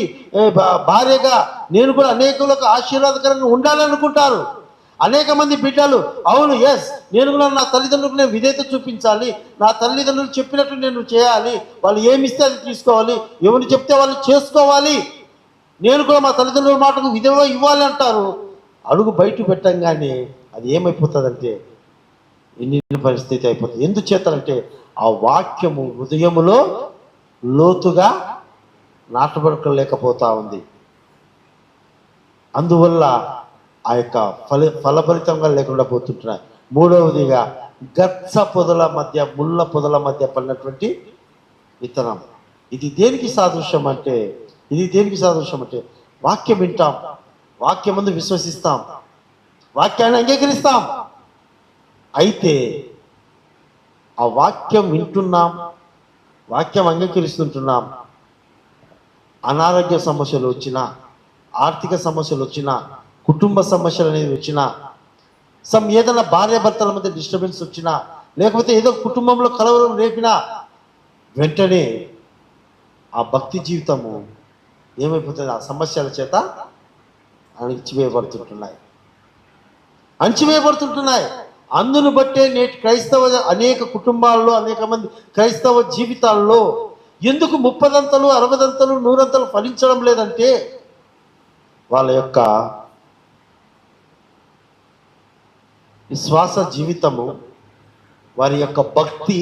భార్యగా నేను కూడా అనేకులకు ఆశీర్వాదకరంగా ఉండాలనుకుంటారు. అనేక మంది బిడ్డలు అవును ఎస్ నేను కూడా నా తల్లిదండ్రులకు నేను విధేయత చూపించాలి, నా తల్లిదండ్రులు చెప్పినట్టు నేను చేయాలి, వాళ్ళు ఏమిస్తే అది తీసుకోవాలి, ఎవరు చెప్తే వాళ్ళు చేసుకోవాలి, నేను కూడా మా తల్లిదండ్రుల మాటకు విధంగా ఇవ్వాలి అంటారు. అడుగు బయట పెట్టంగానే అది ఏమైపోతుందంటే ఎన్ని పరిస్థితి అయిపోతుంది. ఎందుచేతంటే ఆ వాక్యము హృదయములో లోతుగా నాటబడలేకపోతా ఉంది. అందువల్ల ఆ యొక్క ఫలభరితంగా లేకుండా పోతుంటున్నాయి. మూడవదిగా గచ్చ పొదల మధ్య, ముళ్ళ పొదల మధ్య పడినటువంటి విత్తనం. ఇది దేనికి సాదృశ్యం అంటే వాక్యం వింటాం, వాక్యం ముందు విశ్వసిస్తాం, వాక్యాన్ని అంగీకరిస్తాం. అయితే ఆ వాక్యం వింటున్నాం, వాక్యం అంగీకరిస్తుంటున్నాం, అనారోగ్య సమస్యలు వచ్చినా, ఆర్థిక సమస్యలు వచ్చినా, కుటుంబ సమస్యలు అనేది వచ్చినా, ఏదైనా భార్యాభర్తల మధ్య డిస్టర్బెన్స్ వచ్చినా, లేకపోతే ఏదో కుటుంబంలో కలవరం రేపినా వెంటనే ఆ భక్తి జీవితము ఏమైపోతుంది? ఆ సమస్యల చేత అణచివేయబడుతుంటున్నాయి. అందును బట్టే నేటి క్రైస్తవ అనేక కుటుంబాల్లో, అనేక మంది క్రైస్తవ జీవితాల్లో ఎందుకు 30దంతలు 60దంతలు 100దంతలు ఫలించడం లేదంటే వాళ్ళ యొక్క విశ్వాస జీవితము, వారి యొక్క భక్తి,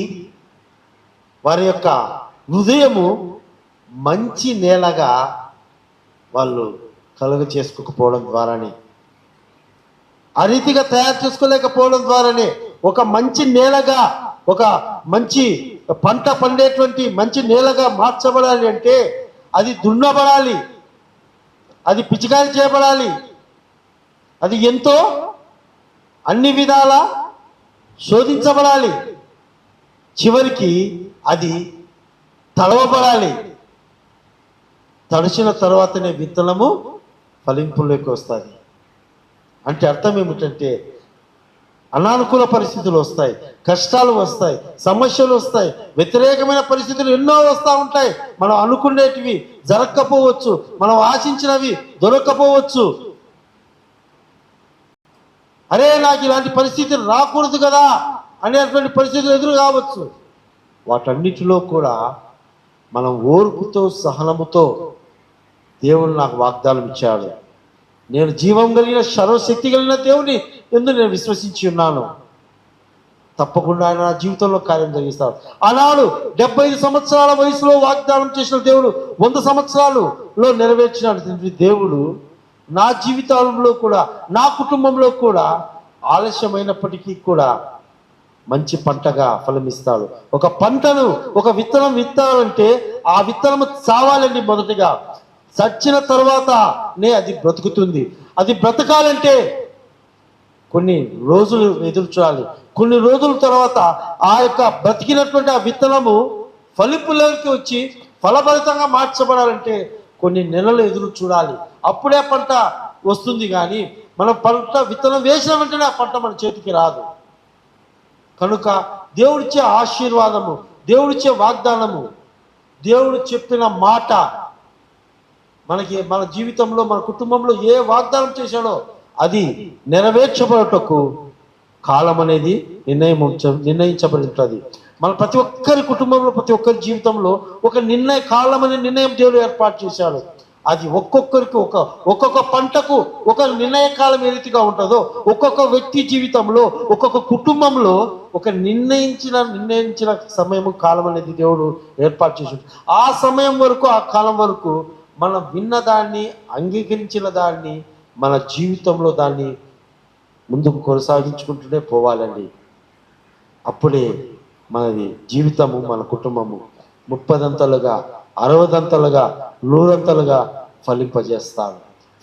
వారి యొక్క హృదయము మంచి నేలగా వాళ్ళు కలుగ చేసుకోకపోవడం ద్వారానే, ఆ రీతిగా తయారు చేసుకోలేకపోవడం ద్వారానే ఒక మంచి నేలగా, ఒక మంచి పంట పండేటువంటి మంచి నేలగా మార్చబడాలి అంటే అది దున్నబడాలి, అది పిచికారి చేయబడాలి, అది ఎంతో అన్ని విధాల శోధించబడాలి, చివరికి అది తడవబడాలి. తడిచిన తర్వాతనే విత్తనము ఫలింపులోకి వస్తుంది. అంటే అర్థం ఏమిటంటే అనానుకూల పరిస్థితులు వస్తాయి, కష్టాలు వస్తాయి, సమస్యలు వస్తాయి, వ్యతిరేకమైన పరిస్థితులు ఎన్నో వస్తూ ఉంటాయి. మనం అనుకునేటివి జరగకపోవచ్చు, మనం ఆశించినవి దొరకకపోవచ్చు. అరే నాకు ఇలాంటి పరిస్థితులు రాకూడదు కదా అనేటువంటి పరిస్థితులు ఎదురు కావచ్చు. వాటన్నిటిలో కూడా మనం ఓర్పుతో సహనముతో దేవుడు నాకు వాగ్దానం ఇచ్చాడు, నేను జీవం కలిగిన సర్వశక్తి కలిగిన దేవుని ఎందుకు నేను విశ్వసించి ఉన్నాను, తప్పకుండా ఆయన నా జీవితంలో కార్యం జరిగిస్తాడు. ఆనాడు 75 సంవత్సరాల వయసులో వాగ్దానం చేసిన దేవుడు 100 సంవత్సరాలలో నెరవేర్చినటువంటి దేవుడు నా జీవితంలో కూడా, నా కుటుంబంలో కూడా ఆలస్యమైనప్పటికీ కూడా మంచి పంటగా ఫలమిస్తాడు. ఒక పంటను, ఒక విత్తనం విత్తాలంటే ఆ విత్తనము చావాలండి. మొదటిగా చచ్చిన తర్వాతనే అది బ్రతుకుతుంది. అది బ్రతకాలంటే కొన్ని రోజులు ఎదురు చూడాలి. కొన్ని రోజుల తర్వాత ఆ యొక్క బ్రతికినటువంటి ఆ విత్తనము ఫలింపులోకి వచ్చి ఫలభరితంగా మార్చబడాలంటే కొన్ని నెలలు ఎదురు చూడాలి. అప్పుడే పంట వస్తుంది. కానీ మనం పంట విత్తనం వేసిన వెంటనే ఆ పంట మన చేతికి రాదు. కనుక దేవుడిచ్చే ఆశీర్వాదము, దేవుడిచ్చే వాగ్దానము, దేవుడు చెప్పిన మాట మనకి మన జీవితంలో, మన కుటుంబంలో ఏ వాగ్దానం చేశాడో అది నెరవేర్చబడటకు కాలం అనేది నిర్ణయించబడి ఉంటుంది. మన ప్రతి ఒక్కరి కుటుంబంలో, ప్రతి ఒక్కరి జీవితంలో ఒక కాలం అనే నిర్ణయం దేవుడు ఏర్పాటు చేశాడు. అది ఒక్కొక్కరికి ఒక్కొక్క పంటకు ఒక నిర్ణయ కాలం ఏ రీతిగా ఉంటుందో, ఒక్కొక్క వ్యక్తి జీవితంలో, ఒక్కొక్క కుటుంబంలో ఒక నిర్ణయించిన సమయం, కాలం అనేది దేవుడు ఏర్పాటు చేశాడు. ఆ సమయం వరకు, ఆ కాలం వరకు మనం విన్న దాన్ని, అంగీకరించిన దాన్ని మన జీవితంలో దాన్ని ముందుకు కొనసాగించుకుంటూనే పోవాలండి. అప్పుడే మనది జీవితము, మన కుటుంబము 30దంతలుగా 60దంతలుగా 100దంతలుగా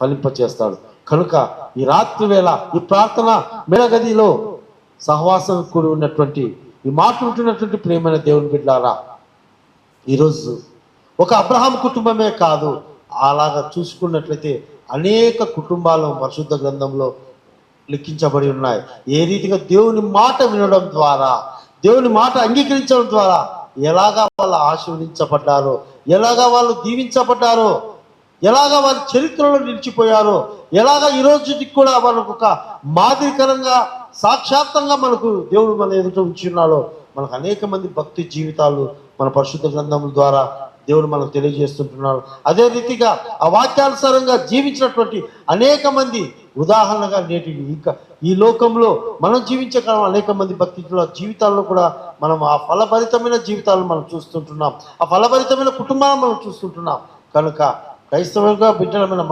ఫలింపజేస్తాడు. కనుక ఈ రాత్రి వేళ ఈ ప్రార్థన మెడగదిలో సహవాసం కూడి ఉన్నటువంటి, ఈ మాట ఉంటున్నటువంటి ప్రేమైన దేవుని బిడ్డలారా, ఈరోజు ఒక అబ్రహాం కుటుంబమే కాదు, అలాగా చూసుకున్నట్లయితే అనేక కుటుంబాలు పరిశుద్ధ గ్రంథంలో లిఖించబడి ఉన్నాయి. ఏ రీతిగా దేవుని మాట వినడం ద్వారా, దేవుని మాట అంగీకరించడం ద్వారా ఎలాగా వాళ్ళు ఆశీర్వదించబడ్డారో, ఎలాగా వాళ్ళు దీవించబడ్డారో, ఎలాగా వాళ్ళ చరిత్రలో నిలిచిపోయారో, ఎలాగా ఈ రోజుకి కూడా వాళ్ళకు ఒక మాదిరికరంగా సాక్షాత్తంగా మనకు దేవుడు మన ఎదుట ఉంచున్నాడో మనకు అనేక మంది భక్తి జీవితాలు మన పరిశుద్ధ గ్రంథముల ద్వారా దేవుడు మనకు తెలియజేస్తుంటున్నాడు. అదే రీతిగా ఆ వాక్యానుసారంగా జీవించినటువంటి అనేక మంది ఉదాహరణగా నేటి ఇంకా ఈ లోకంలో మనం జీవించే కాలం అనేక మంది భక్తి జీవితాల్లో కూడా మనం ఆ ఫలభరితమైన జీవితాలను మనం చూస్తుంటున్నాం, ఆ ఫలభరితమైన కుటుంబాలను మనం చూస్తుంటున్నాం. కనుక క్రైస్తవంగా బిడ్డలమైన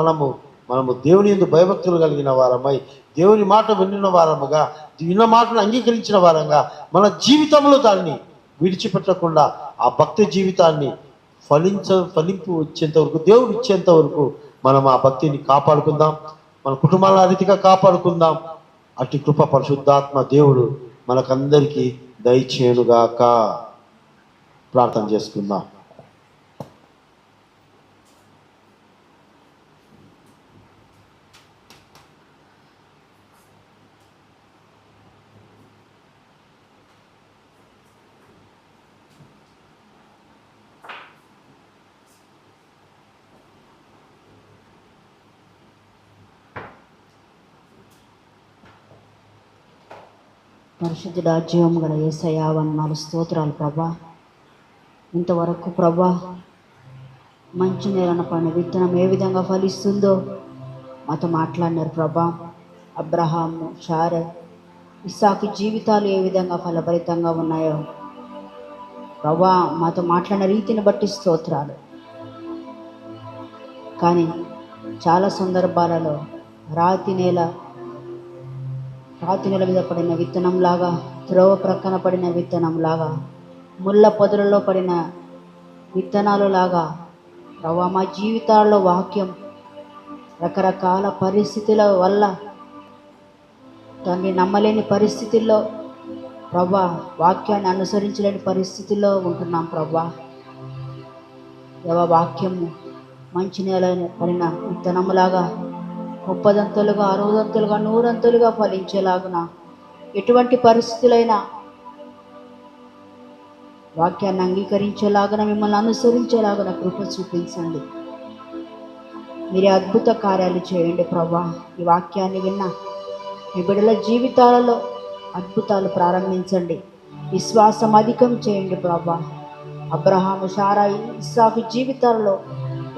మనము దేవుని యందు భయభక్తులు కలిగిన వారమై, దేవుని మాట విన్న వారముగా, విన్న మాటను అంగీకరించిన వారంగా మన జీవితంలో దాన్ని విడిచిపెట్టకుండా ఆ భక్తి జీవితాన్ని ఫలింపు వచ్చేంత వరకు, దేవుడు ఇచ్చేంత వరకు మనం ఆ భక్తిని కాపాడుకుందాం, మన కుటుంబాలను ఆ రీతిగా కాపాడుకుందాం. అట్టి కృప పరిశుద్ధాత్మ దేవుడు మనకందరికీ దయచేయునుగాక. ప్రార్థన చేసుకుందాం. పరిశుద్ధుడా, జీవం గల యేసయ్యా వందనాలు, స్తోత్రాలు ప్రభా. ఇంతవరకు ప్రభా మంచి నేలన పడిన విత్తనం ఏ విధంగా ఫలిస్తుందో మాతో మాట్లాడినారు ప్రభా. అబ్రహాము, షారె, ఇస్సాకు జీవితాలు ఏ విధంగా ఫలభరితంగా ఉన్నాయో ప్రభా మాతో మాట్లాడిన రీతిని బట్టి స్తోత్రాలు. కానీ చాలా సందర్భాలలో రాతి నేల మీద పడిన విత్తనంలాగా, త్రోవ ప్రక్కన పడిన విత్తనంలాగా, ముళ్ళ పొదలలో పడిన విత్తనాలు లాగా ప్రభా మా జీవితాల్లో వాక్యం రకరకాల పరిస్థితుల వల్ల తండ్రి నమ్మలేని పరిస్థితుల్లో ప్రభా, వాక్యాన్ని అనుసరించలేని పరిస్థితుల్లో ఉంటున్నాం ప్రభా. వాక్యము మంచి నేల పడిన విత్తనములాగా 30దంతలుగా, 60దంతలుగా, 100దంతలుగా ఫలించేలాగున ఎటువంటి పరిస్థితులైనా వాక్యాన్ని అంగీకరించేలాగున, మిమ్మల్ని అనుసరించేలాగున కృప చూపించండి. మీరే అద్భుత కార్యాలు చేయండి ప్రభా. ఈ వాక్యాన్ని విన్న మీ బిడ్డల జీవితాలలో అద్భుతాలు ప్రారంభించండి. విశ్వాసం అధికం చేయండి ప్రభా. అబ్రహాము, షారా, ఇస్సాకు జీవితాలలో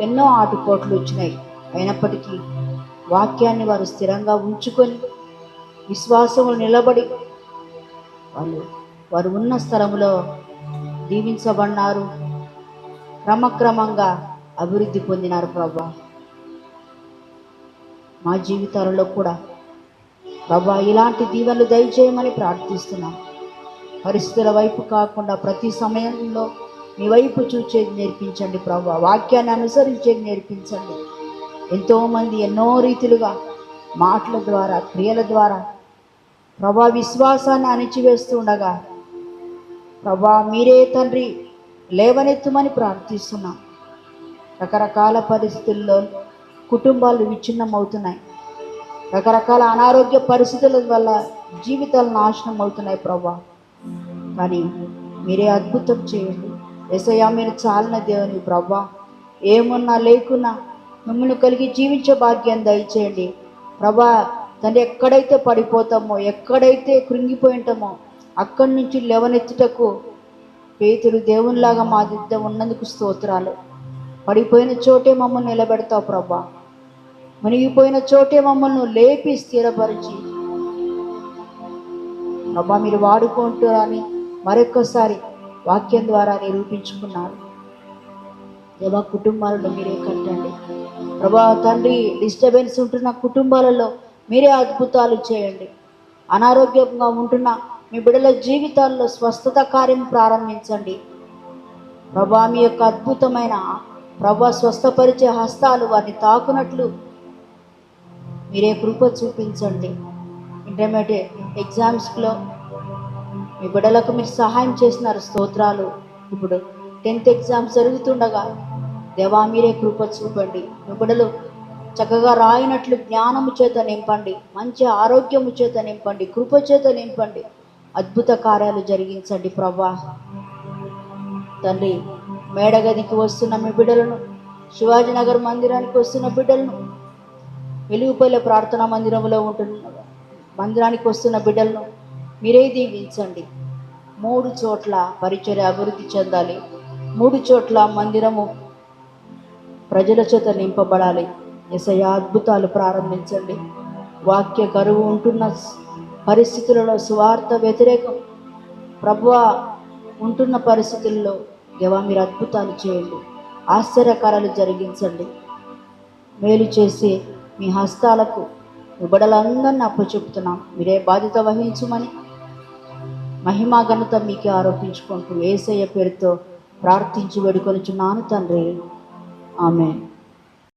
ఎన్నో ఆటుపోట్లు వచ్చినాయి. అయినప్పటికీ వాక్యాన్ని వారు స్థిరంగా ఉంచుకొని విశ్వాసము నిలబడి వారు ఉన్న స్థలంలో దీవించబడినారు, క్రమక్రమంగా అభివృద్ధి పొందినారు ప్రభా. మా జీవితాలలో కూడా ప్రభా ఇలాంటి దీవెనలు దయచేయమని ప్రార్థిస్తున్నాం. పరిస్థితుల వైపు కాకుండా ప్రతి సమయంలో మీ వైపు చూచేది నేర్పించండి ప్రభా. వాక్యాన్ని అనుసరించేది నేర్పించండి. ఎంతోమంది ఎన్నో రీతిలుగా మాటల ద్వారా, క్రియల ద్వారా ప్రభా విశ్వాసాన్ని అణిచివేస్తుండగా ప్రభా మీరే తండ్రి లేవనెత్తుమని ప్రార్థిస్తున్నాం. రకరకాల పరిస్థితుల్లో కుటుంబాలు విచ్ఛిన్నం అవుతున్నాయి. రకరకాల అనారోగ్య పరిస్థితుల వల్ల జీవితాలు నాశనం అవుతున్నాయి ప్రభా. కానీ మీరే అద్భుతం చేయండి యేసయ్యా. మీరు చాలిన దేవుని ప్రభా. ఏమున్నా లేకున్నా మిమ్మల్ని కలిగి జీవించే భాగ్యం దయచేయండి ప్రభా. తండ్రి ఎక్కడైతే పడిపోతామో, ఎక్కడైతే కృంగిపోయి ఉంటామో అక్కడి నుంచి లేవనెత్తుటకు పేతురు దేవునిలాగా మా దిద్ద ఉన్నందుకు స్తోత్రాలు. పడిపోయిన చోటే మమ్మల్ని నిలబెడతావు ప్రభా. మునిగిపోయిన చోటే మమ్మల్ని లేపి స్థిరపరిచి ప్రభా మీరు వాడుకుంటారని మరొక్కసారి వాక్యం ద్వారా నిరూపించుకున్నారు. దేవా కుటుంబాలలో మీరే కట్టండి ప్రభా. తండ్రి డిస్టర్బెన్స్ ఉంటున్న కుటుంబాలలో మీరే అద్భుతాలు చేయండి. అనారోగ్యంగా ఉంటున్న మీ బిడ్డల జీవితాల్లో స్వస్థత కార్యం ప్రారంభించండి ప్రభా. మీ యొక్క అద్భుతమైన ప్రభా స్వస్థపరిచే హస్తాలు వారిని తాకునట్లు మీరే కృప చూపించండి. ఇంటర్మీడియట్ ఎగ్జామ్స్లో మీ బిడ్డలకు మీరు సహాయం చేసినారు, స్తోత్రాలు. ఇప్పుడు 10th ఎగ్జామ్స్ జరుగుతుండగా దేవా మీరే కృప చూపండి. మీ బిడ్డలు చక్కగా రాయినట్లు జ్ఞానము చేత నింపండి, మంచి ఆరోగ్యము చేత నింపండి, కృప చేత నింపండి. అద్భుత కార్యాలు జరిగించండి ప్రభా. తండ్రి మేడగదికి వస్తున్న మీ బిడ్డలను, శివాజీనగర్ మందిరానికి వస్తున్న బిడ్డలను, వెలుగుపల్లె ప్రార్థనా మందిరంలో మందిరానికి వస్తున్న బిడ్డలను మీరే దీవించండి. 3 చోట్ల పరిచర్య అభివృద్ధి చెందాలి. 3 చోట్ల మందిరము ప్రజల చేత నింపబడాలి. యేసయ్యా అద్భుతాలు ప్రారంభించండి. వాక్య కరువు ఉంటున్న పరిస్థితులలో, సువార్త వ్యతిరేకం ప్రభువా ఉంటున్న పరిస్థితుల్లో దేవా మీరు అద్భుతాలు చేయండి. ఆశ్చర్యకారాలు జరిగించండి. మేలు చేసి మీ హస్తాలకు మీ బిడ్డలందరినీ అప్పచెప్తున్నాం. మీరే బాధ్యత వహించమని మహిమా ఘనత మీకే ఆరోపించుకుంటూ యేసయ్య పేరుతో ప్రార్థించి వేడుకొనుచున్నాను తండ్రి. ఆమేన్.